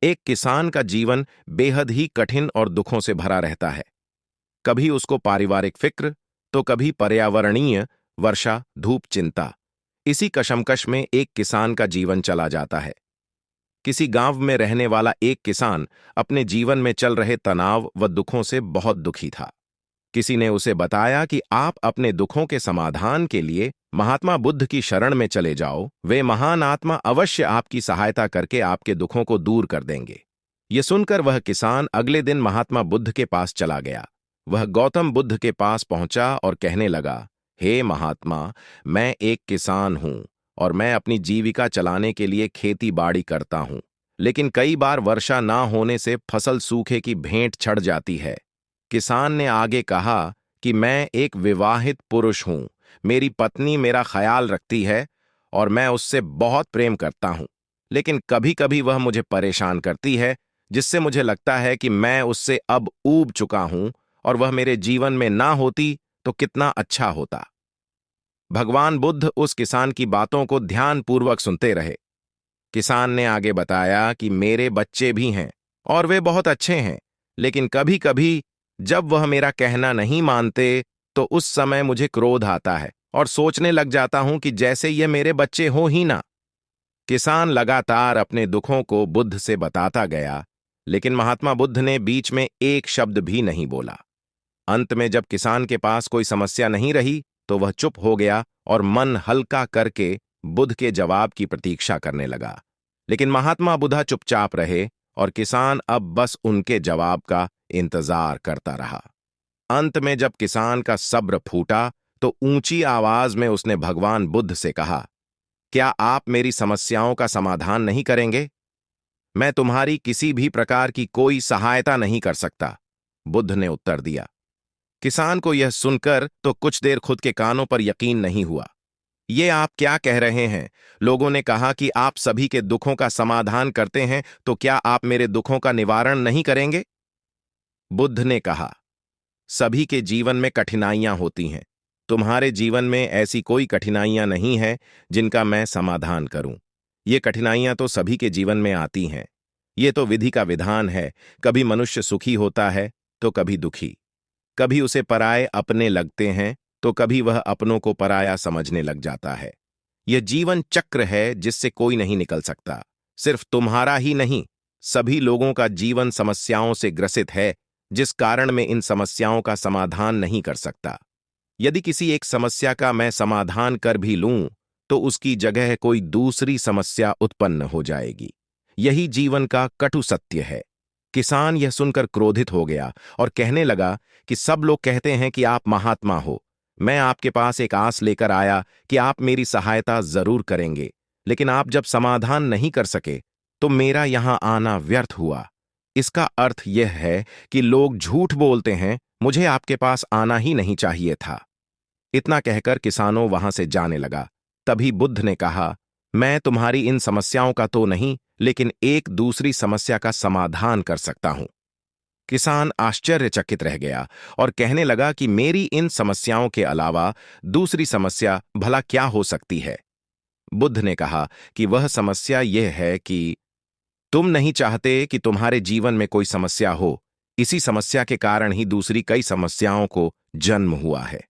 एक किसान का जीवन बेहद ही कठिन और दुखों से भरा रहता है। कभी उसको पारिवारिक फिक्र, तो कभी पर्यावरणीय वर्षा, धूप, चिंता। इसी कशमकश में एक किसान का जीवन चला जाता है। किसी गांव में रहने वाला एक किसान अपने जीवन में चल रहे तनाव व दुखों से बहुत दुखी था। किसी ने उसे बताया कि आप अपने दुखों के समाधान के लिए महात्मा बुद्ध की शरण में चले जाओ, वे महान आत्मा अवश्य आपकी सहायता करके आपके दुखों को दूर कर देंगे। ये सुनकर वह किसान अगले दिन महात्मा बुद्ध के पास चला गया। वह गौतम बुद्ध के पास पहुंचा और कहने लगा, हे महात्मा, मैं एक किसान हूं और मैं अपनी जीविका चलाने के लिए खेती बाड़ी करता हूं, लेकिन कई बार वर्षा ना होने से फसल सूखे की भेंट चढ़ जाती है। किसान ने आगे कहा कि मैं एक विवाहित पुरुष हूं, मेरी पत्नी मेरा ख्याल रखती है और मैं उससे बहुत प्रेम करता हूं, लेकिन कभी कभी वह मुझे परेशान करती है, जिससे मुझे लगता है कि मैं उससे अब ऊब चुका हूं और वह मेरे जीवन में ना होती तो कितना अच्छा होता। भगवान बुद्ध उस किसान की बातों को ध्यानपूर्वक सुनते रहे। किसान ने आगे बताया कि मेरे बच्चे भी हैं और वे बहुत अच्छे हैं, लेकिन कभी कभी जब वह मेरा कहना नहीं मानते तो उस समय मुझे क्रोध आता है और सोचने लग जाता हूं कि जैसे ये मेरे बच्चे हो ही ना। किसान लगातार अपने दुखों को बुद्ध से बताता गया, लेकिन महात्मा बुद्ध ने बीच में एक शब्द भी नहीं बोला। अंत में जब किसान के पास कोई समस्या नहीं रही तो वह चुप हो गया और मन हल्का करके बुद्ध के जवाब की प्रतीक्षा करने लगा। लेकिन महात्मा बुद्ध चुपचाप रहे और किसान अब बस उनके जवाब का इंतजार करता रहा। अंत में जब किसान का सब्र फूटा तो ऊंची आवाज में उसने भगवान बुद्ध से कहा, क्या आप मेरी समस्याओं का समाधान नहीं करेंगे? मैं तुम्हारी किसी भी प्रकार की कोई सहायता नहीं कर सकता, बुद्ध ने उत्तर दिया। किसान को यह सुनकर तो कुछ देर खुद के कानों पर यकीन नहीं हुआ। ये आप क्या कह रहे हैं? लोगों ने कहा कि आप सभी के दुखों का समाधान करते हैं, तो क्या आप मेरे दुखों का निवारण नहीं करेंगे? बुद्ध ने कहा, सभी के जीवन में कठिनाइयां होती हैं। तुम्हारे जीवन में ऐसी कोई कठिनाइयां नहीं हैं जिनका मैं समाधान करूं। ये कठिनाइयां तो सभी के जीवन में आती हैं। ये तो विधि का विधान है। कभी मनुष्य सुखी होता है तो कभी दुखी। कभी उसे पराये अपने लगते हैं तो कभी वह अपनों को पराया समझने लग जाता है। यह जीवन चक्र है जिससे कोई नहीं निकल सकता। सिर्फ तुम्हारा ही नहीं, सभी लोगों का जीवन समस्याओं से ग्रसित है, जिस कारण मैं इन समस्याओं का समाधान नहीं कर सकता। यदि किसी एक समस्या का मैं समाधान कर भी लूं तो उसकी जगह कोई दूसरी समस्या उत्पन्न हो जाएगी। यही जीवन का कटु सत्य है। किसान यह सुनकर क्रोधित हो गया और कहने लगा कि सब लोग कहते हैं कि आप महात्मा हो। मैं आपके पास एक आस लेकर आया कि आप मेरी सहायता जरूर करेंगे, लेकिन आप जब समाधान नहीं कर सके तो मेरा यहां आना व्यर्थ हुआ। इसका अर्थ यह है कि लोग झूठ बोलते हैं, मुझे आपके पास आना ही नहीं चाहिए था। इतना कहकर किसानों वहां से जाने लगा। तभी बुद्ध ने कहा, मैं तुम्हारी इन समस्याओं का तो नहीं, लेकिन एक दूसरी समस्या का समाधान कर सकता हूं। किसान आश्चर्यचकित रह गया और कहने लगा कि मेरी इन समस्याओं के अलावा दूसरी समस्या भला क्या हो सकती है? बुद्ध ने कहा कि वह समस्या यह है कि तुम नहीं चाहते कि तुम्हारे जीवन में कोई समस्या हो। इसी समस्या के कारण ही दूसरी कई समस्याओं को जन्म हुआ है।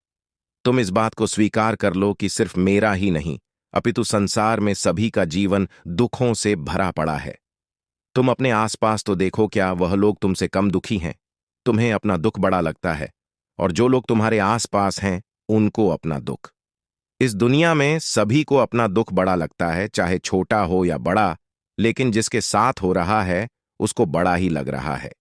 तुम इस बात को स्वीकार कर लो कि सिर्फ मेरा ही नहीं, अपितु संसार में सभी का जीवन दुखों से भरा पड़ा है। तुम अपने आसपास तो देखो, क्या वह लोग तुमसे कम दुखी हैं? तुम्हें अपना दुख बड़ा लगता है और जो लोग तुम्हारे आसपास हैं उनको अपना दुख। इस दुनिया में सभी को अपना दुख बड़ा लगता है, चाहे छोटा हो या बड़ा, लेकिन जिसके साथ हो रहा है उसको बड़ा ही लग रहा है।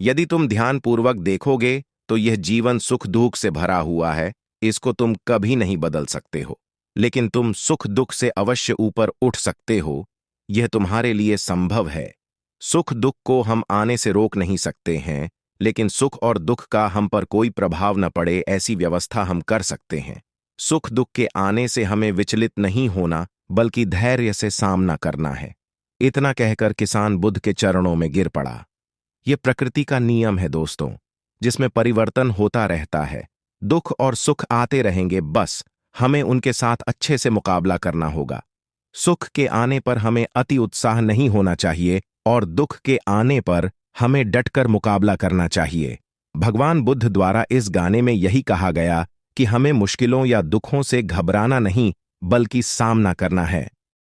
यदि तुम ध्यानपूर्वक देखोगे तो यह जीवन सुख दुख से भरा हुआ है। इसको तुम कभी नहीं बदल सकते हो, लेकिन तुम सुख दुख से अवश्य ऊपर उठ सकते हो। यह तुम्हारे लिए संभव है। सुख दुख को हम आने से रोक नहीं सकते हैं, लेकिन सुख और दुख का हम पर कोई प्रभाव न पड़े ऐसी व्यवस्था हम कर सकते हैं। सुख दुख के आने से हमें विचलित नहीं होना, बल्कि धैर्य से सामना करना है। इतना कहकर किसान बुद्ध के चरणों में गिर पड़ा। यह प्रकृति का नियम है दोस्तों, जिसमें परिवर्तन होता रहता है। दुख और सुख आते रहेंगे, बस हमें उनके साथ अच्छे से मुकाबला करना होगा। सुख के आने पर हमें अति उत्साह नहीं होना चाहिए, और दुख के आने पर हमें डटकर मुकाबला करना चाहिए। भगवान बुद्ध द्वारा इस गाने में यही कहा गया कि हमें मुश्किलों या दुखों से घबराना नहीं, बल्कि सामना करना है।